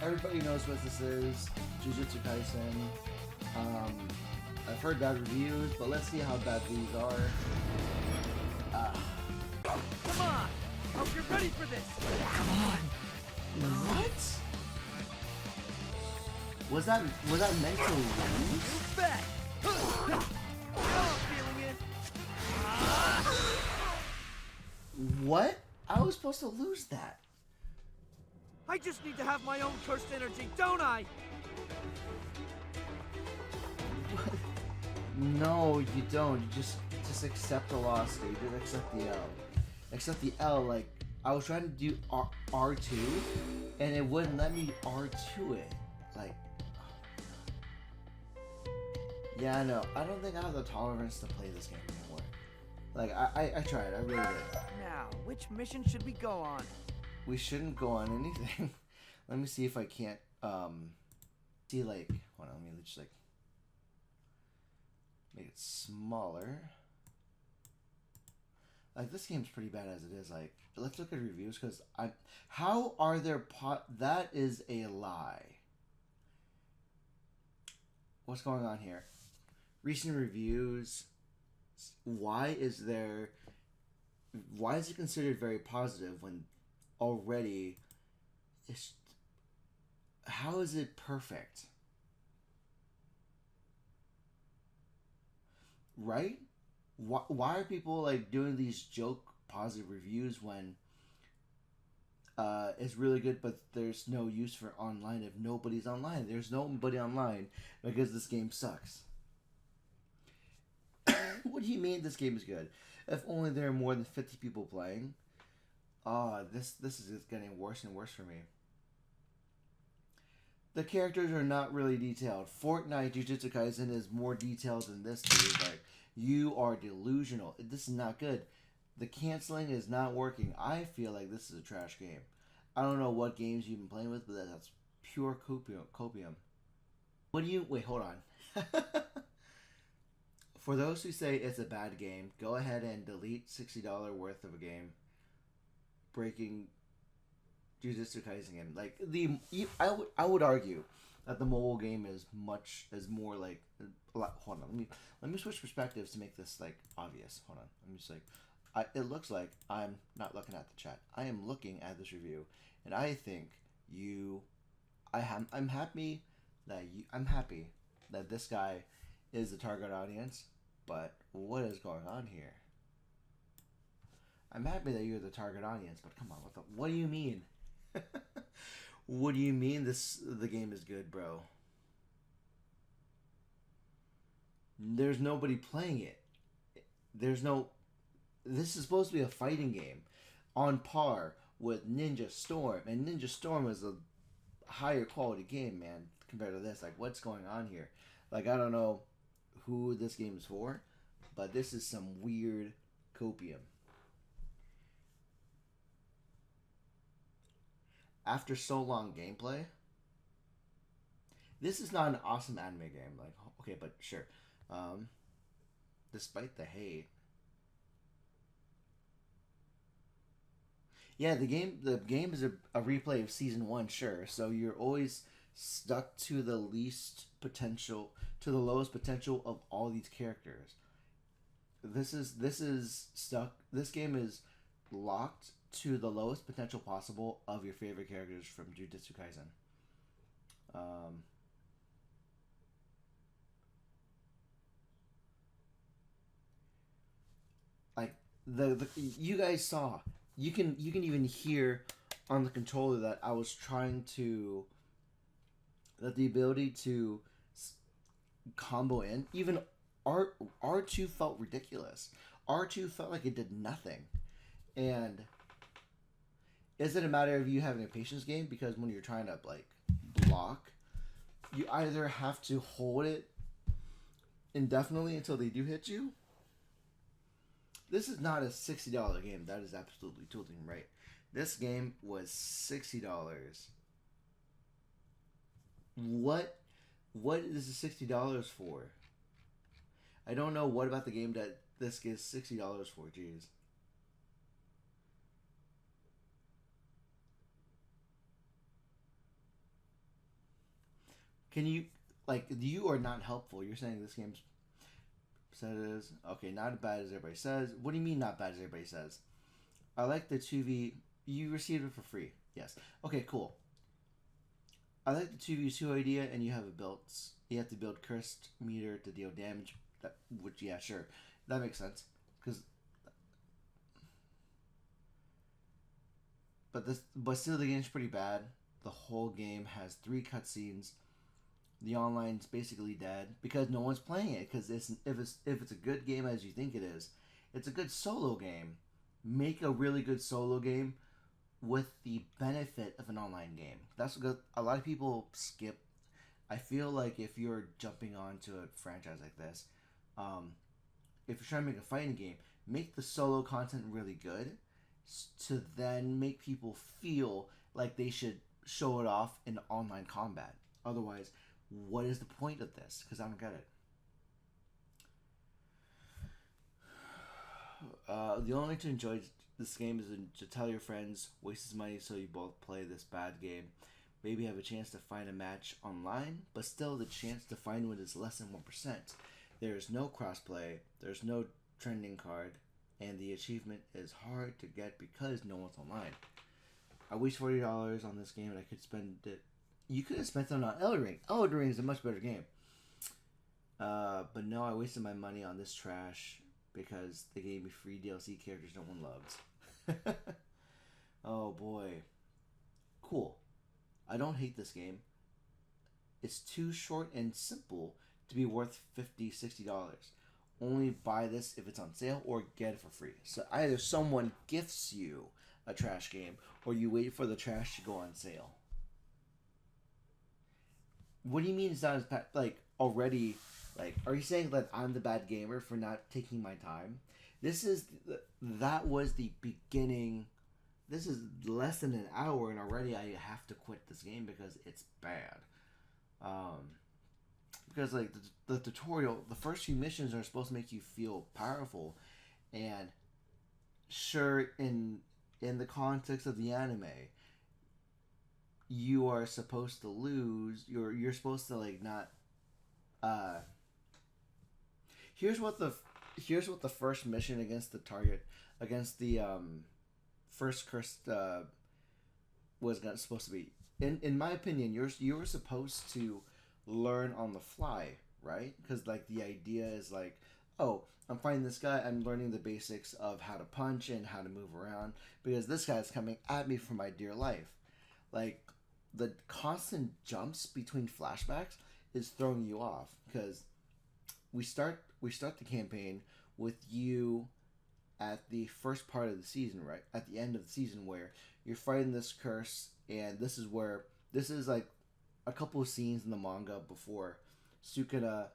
everybody knows what this is. Jujutsu Kaisen. I've heard bad reviews, but let's see how bad these are. Come on! Hope you're ready for this! Come on! What? Was that meant to lose? Move back! Now I'm feeling it! What? I was supposed to lose that. I just need to have my own cursed energy, don't I? No, you don't. You just accept the loss, dude. Just accept the L. Accept the L. Like, I was trying to do R2, and it wouldn't let me R2 it. Like, yeah, no. I don't think I have the tolerance to play this game anymore. Like, I tried. I really did. Now, which mission should we go on? We shouldn't go on anything. Let me see if I can't, see, like, hold on, let me just, like, make it smaller. Like, this game's pretty bad as it is. Like, let's look at reviews, because how are there that is a lie. What's going on here? Recent reviews. Why is it considered very positive when already how is it perfect? Right? Why are people like doing these joke positive reviews when it's really good, but there's no use for online if nobody's online? There's nobody online because this game sucks. What do you mean this game is good? If only there are more than 50 people playing. This is just getting worse and worse for me. The characters are not really detailed. Fortnite Jujutsu Kaisen is more detailed than this, dude. Like, you are delusional. This is not good. The canceling is not working. I feel like this is a trash game. I don't know what games you've been playing with, but that's pure copium. What do you... Wait, hold on. For those who say it's a bad game, go ahead and delete $60 worth of a game. Breaking Jujutsu Kaisen game. Like I would argue that the mobile game is more like hold on, let me switch perspectives to make this like obvious. Hold on. Let me just like it looks like I'm not looking at the chat. I am looking at this review and I think I'm happy that this guy is the target audience, but what is going on here? I'm happy that you're the target audience, but come on, what do you mean? What do you mean the game is good, bro? There's nobody playing it. This is supposed to be a fighting game on par with Ninja Storm, and Ninja Storm is a higher quality game, man, compared to this. Like, what's going on here? Like, I don't know who this game is for, but this is some weird copium. After so long gameplay, this is not an awesome anime game. Like, okay, but sure. Despite the hate, yeah, the game is a replay of season 1, sure. So you're always stuck to the lowest potential of all these characters. This is stuck. This game is locked to the lowest potential possible of your favorite characters from Jujutsu Kaisen. Like the you guys saw, you can even hear on the controller that I was trying to that the ability to combo in even R2 felt ridiculous. R2 felt like it did nothing, and is it a matter of you having a patience game? Because when you're trying to like block, you either have to hold it indefinitely until they do hit you. This is not a $60 game. That is absolutely totally right. This game was $60. What is the $60 for? I don't know what about the game that this gets $60 for. Jeez. Can you like you are not helpful? You're saying this game's said it is okay, not as bad as everybody says. What do you mean not bad as everybody says? I like the 2v. You received it for free. Yes. Okay. Cool. I like the 2v2 idea, and you have a built. You have to build cursed meter to deal damage. That, which yeah, sure, that makes sense. Because, but still, the game's pretty bad. The whole game has 3 cutscenes. The online's basically dead because no one's playing it. Because if it's a good game as you think it is, it's a good solo game. Make a really good solo game with the benefit of an online game. That's what a lot of people skip. I feel like if you're jumping onto a franchise like this, if you're trying to make a fighting game, make the solo content really good to then make people feel like they should show it off in online combat. Otherwise, what is the point of this? Because I don't get it. The only way to enjoy this game is to tell your friends, waste his money so you both play this bad game. Maybe have a chance to find a match online, but still the chance to find one is less than 1%. There is no crossplay, there's no trending card, and the achievement is hard to get because no one's online. I waste $40 on this game and I could spend it. You could have spent it on Elden Ring. Elden Ring is a much better game. But no, I wasted my money on this trash because they gave me free DLC characters no one loves. Oh boy. Cool. I don't hate this game. It's too short and simple to be worth $50, $60. Only buy this if it's on sale or get it for free. So either someone gifts you a trash game or you wait for the trash to go on sale. What do you mean it's not as bad? Like, already, like, are you saying that I'm the bad gamer for not taking my time? That was the beginning. This is less than an hour and already I have to quit this game because it's bad. Because like the tutorial, the first few missions are supposed to make you feel powerful, and sure, in the context of the anime, you are supposed to lose. You're supposed to like not. Here's what the first mission against the target against the first cursed was supposed to be. In my opinion, you were supposed to learn on the fly, right? Because like the idea is like, oh, I'm fighting this guy, I'm learning the basics of how to punch and how to move around because this guy's coming at me for my dear life. Like the constant jumps between flashbacks is throwing you off because we start the campaign with you at the first part of the season, right? At the end of the season where you're fighting this curse, and this is like a couple of scenes in the manga before Sukuna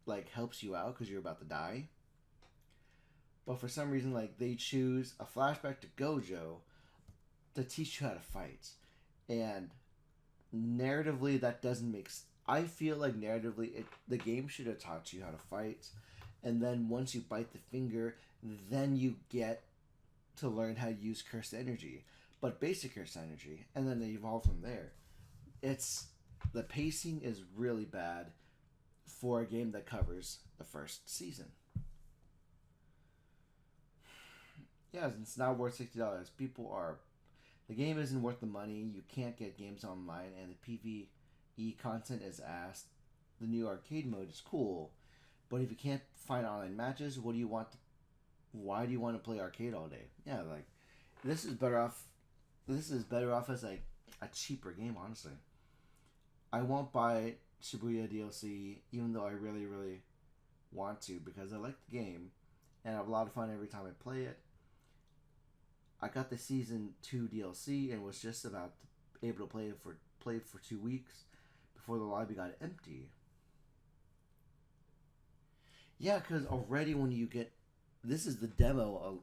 like helps you out because you're about to die. But for some reason, like they choose a flashback to Gojo to teach you how to fight, and narratively that doesn't make. I feel like narratively, the game should have taught you how to fight, and then once you bite the finger, then you get to learn how to use cursed energy, but basic cursed energy, and then they evolve from there. The pacing is really bad for a game that covers the first season. Yeah, it's not worth $60. The game isn't worth the money. You can't get games online, and the PvE content is ass. The new arcade mode is cool, but if you can't find online matches, why do you want to play arcade all day? Yeah, like this is better off. This is better off as like a cheaper game, honestly. I won't buy Shibuya DLC, even though I really, really want to because I like the game and I have a lot of fun every time I play it. I got the season 2 DLC and was just about able to play it for 2 weeks before the lobby got empty. Yeah, because already when you get this is the demo.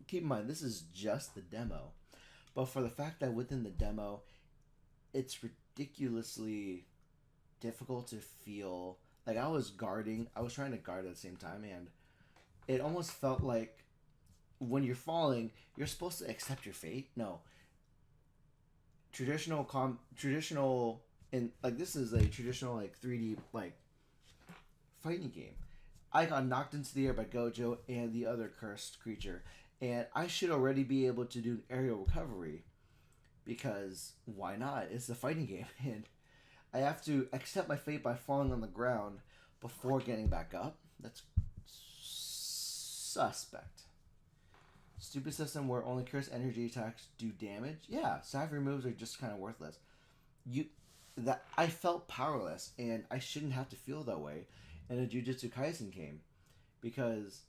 Keep in mind this is just the demo, but for the fact that within the demo, it's ridiculously difficult to feel like I was trying to guard at the same time, and it almost felt like when you're falling, you're supposed to accept your fate. No, traditional And like this is a traditional like 3D like fighting game. I got knocked into the air by Gojo and the other cursed creature, and I should already be able to do an aerial recovery because why not? It's a fighting game, and I have to accept my fate by falling on the ground before getting back up. That's suspect. Stupid system where only cursed energy attacks do damage. Yeah, savvy moves are just kind of worthless. You that I felt powerless, and I shouldn't have to feel that way in a Jujutsu Kaisen game because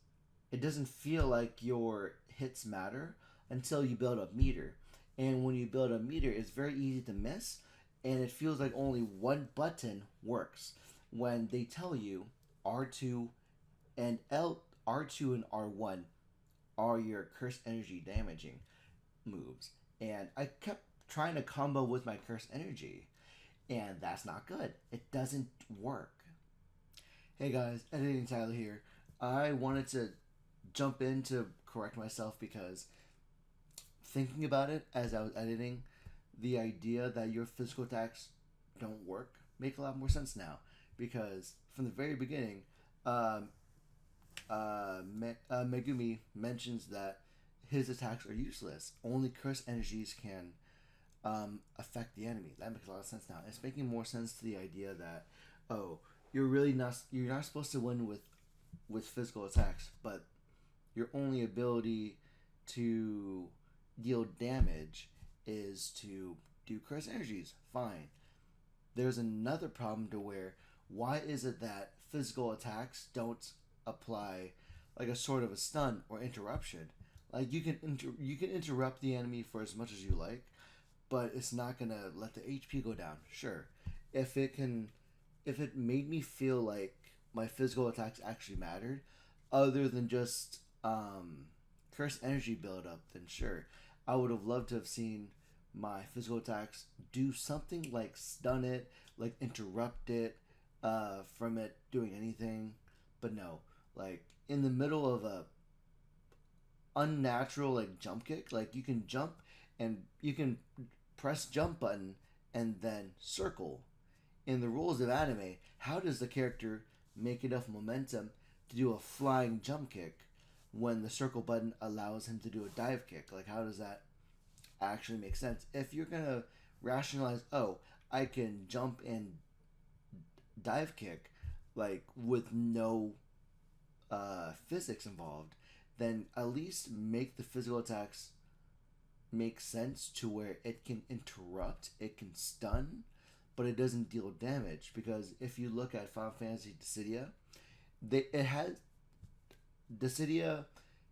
it doesn't feel like your hits matter until you build up meter. And when you build up meter, it's very easy to miss, and it feels like only one button works. When they tell you R2 and R2 and R1 are your cursed energy damaging moves. And I kept trying to combo with my cursed energy, and that's not good. It doesn't work. Hey guys, editing Tyler here. I wanted to jump in to correct myself because thinking about it as I was editing, the idea that your physical attacks don't work make a lot more sense now because from the very beginning, um, Megumi mentions that his attacks are useless. Only cursed energies can affect the enemy. That makes a lot of sense now. It's making more sense to the idea that oh, you're not supposed to win with physical attacks, but your only ability to deal damage is to do cursed energies. Fine. There's another problem to where why is it that physical attacks don't apply like a sort of a stun or interruption? Like you can interrupt the enemy for as much as you like, but it's not gonna let the HP go down. Sure, if it can, if it made me feel like my physical attacks actually mattered, other than just cursed energy buildup, then sure, I would have loved to have seen my physical attacks do something like stun it, like interrupt it from it doing anything. But no, like in the middle of a unnatural like jump kick, like you can jump and you can press jump button and then circle. In the rules of anime, how does the character make enough momentum to do a flying jump kick when the circle button allows him to do a dive kick? Like how does that actually make sense? If you're gonna rationalize, oh, I can jump and dive kick like with no physics involved, then at least make the physical attacks make sense to where it can interrupt, it can stun, but it doesn't deal damage. Because if you look at Final Fantasy Dissidia, Dissidia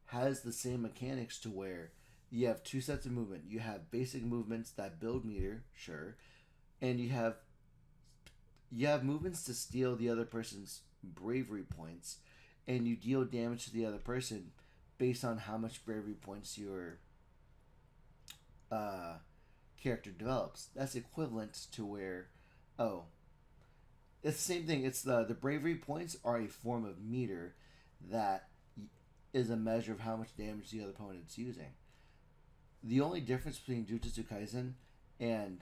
has the same mechanics to where you have two sets of movement. You have basic movements that build meter, sure, and you have movements to steal the other person's bravery points, and you deal damage to the other person based on how much bravery points your uh, character develops. That's equivalent to where, oh, it's the same thing. It's the bravery points are a form of meter that is a measure of how much damage the other opponent's using. The only difference between Jujutsu Kaisen and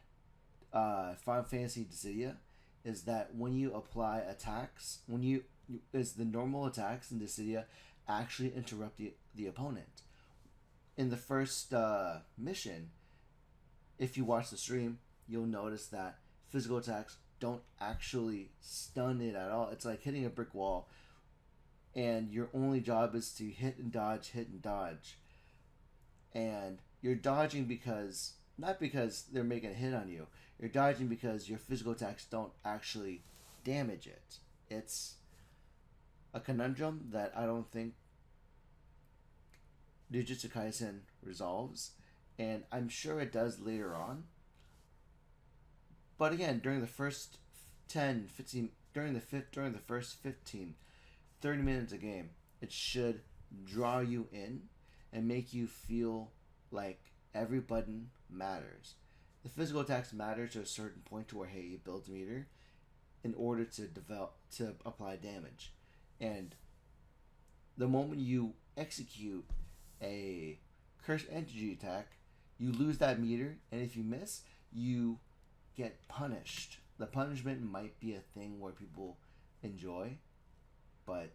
Final Fantasy Dissidia is that when you apply attacks, is the normal attacks in Dissidia actually interrupt the opponent. In the first mission, if you watch the stream, you'll notice that physical attacks don't actually stun it at all. It's like hitting a brick wall, and your only job is to hit and dodge. And you're dodging because, not because they're making a hit on you, you're dodging because your physical attacks don't actually damage it. It's a conundrum that I don't think Jujutsu Kaisen resolves, and I'm sure it does later on. But again, during the first 10, 15, during the first 15, 30 minutes of game, it should draw you in and make you feel like every button matters. The physical attacks matter to a certain point to where hey, it builds meter in order to apply damage. And the moment you execute a cursed energy attack, you lose that meter, and if you miss, you get punished. the punishment might be a thing where people enjoy, but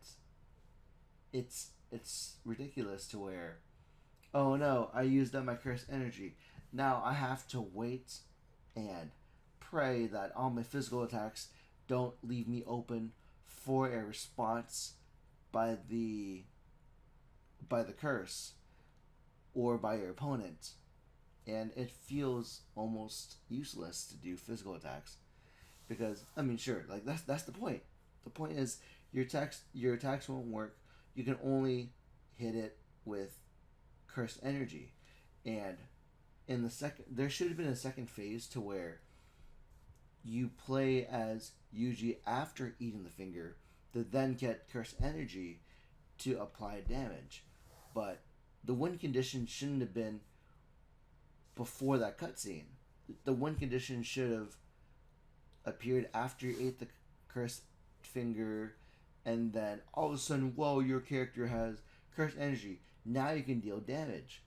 it's ridiculous to where, oh no, I used up my cursed energy. Now I have to wait and pray that all my physical attacks don't leave me open for a response by the curse or by your opponent. And it feels almost useless to do physical attacks because I mean, sure, like that's the point. The point is your attacks won't work. You can only hit it with cursed energy, and in the second, there should have been a second phase to where you play as Yuji after eating the finger to then get cursed energy to apply damage, but the win condition shouldn't have been before that cutscene. The win condition should have appeared after you ate the cursed finger, and then all of a sudden, whoa, your character has cursed energy. Now you can deal damage.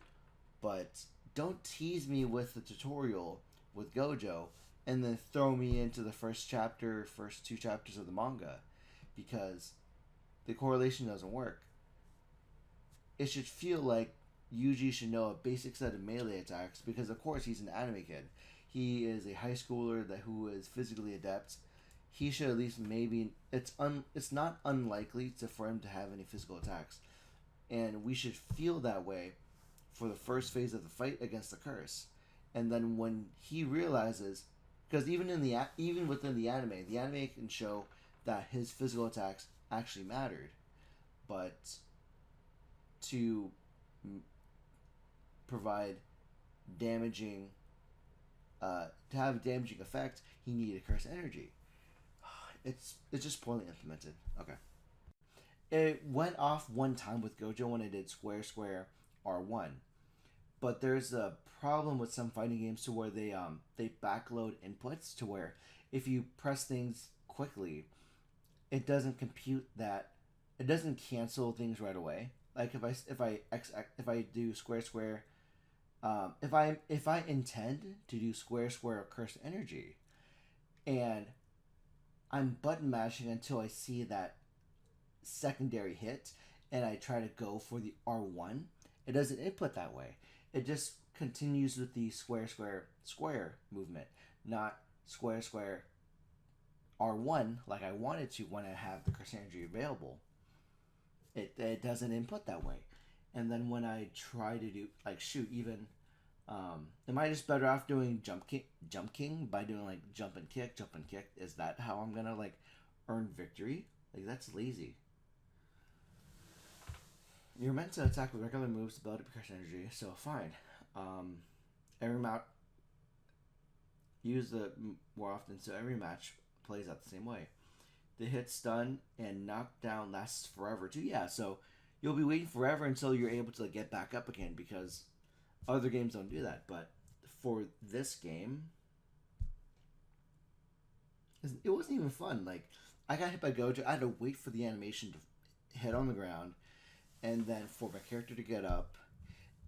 But don't tease me with the tutorial with Gojo and then throw me into the first two chapters of the manga, because the correlation doesn't work. It should feel like Yuji should know a basic set of melee attacks because, of course, he's an anime kid. He is a high schooler who is physically adept. He should at least maybe it's not unlikely for him to have any physical attacks, and we should feel that way for the first phase of the fight against the curse, and then when he realizes, because even within the anime can show that his physical attacks actually mattered, but to provide damaging to have a damaging effect, he needed cursed energy. It's just poorly implemented. Okay. It went off one time with Gojo when I did square square R1, but there's a problem with some fighting games to where they backload inputs to where if you press things quickly, it doesn't compute that, it doesn't cancel things right away. Like if I do square square, if I intend to do square square cursed energy, and I'm button mashing until I see that secondary hit, and I try to go for the R1, it doesn't input that way. It just continues with the square square square movement, not square square R1 like I wanted to when I have the cursed energy available. It doesn't input that way. And then when I try to do, like, shoot, even am I just better off doing jump king by doing like jump and kick? Is that how I'm gonna like earn victory? Like, that's lazy. You're meant to attack with regular moves to build up your energy, so fine. Every match use the more often, so every match plays out the same way. The hit, stun, and knockdown lasts forever too. Yeah, so you'll be waiting forever until you're able to like get back up again, because other games don't do that. But for this game, it wasn't even fun. Like, I got hit by Gojo, I had to wait for the animation to hit on the ground, and then for my character to get up,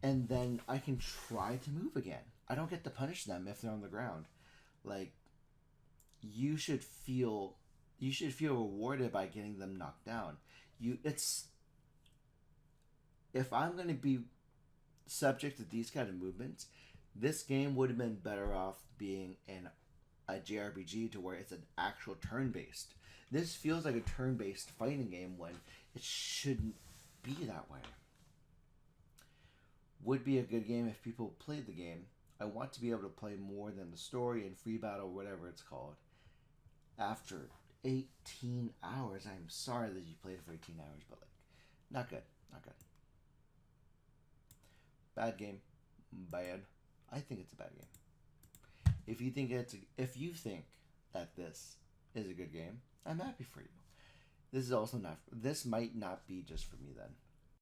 and then I can try to move again. I don't get to punish them if they're on the ground. Like, you should feel rewarded by getting them knocked down. If I'm going to be subject to these kind of movements, this game would have been better off being a JRPG to where it's an actual turn-based. This feels like a turn-based fighting game when it shouldn't be that way. Would be a good game if people played the game. I want to be able to play more than the story and free battle, whatever it's called, after 18 hours. I'm sorry that you played it for 18 hours, but like, not good. Bad game. Bad. I think it's a bad game. If you think that this is a good game, I'm happy for you. This might not be just for me then.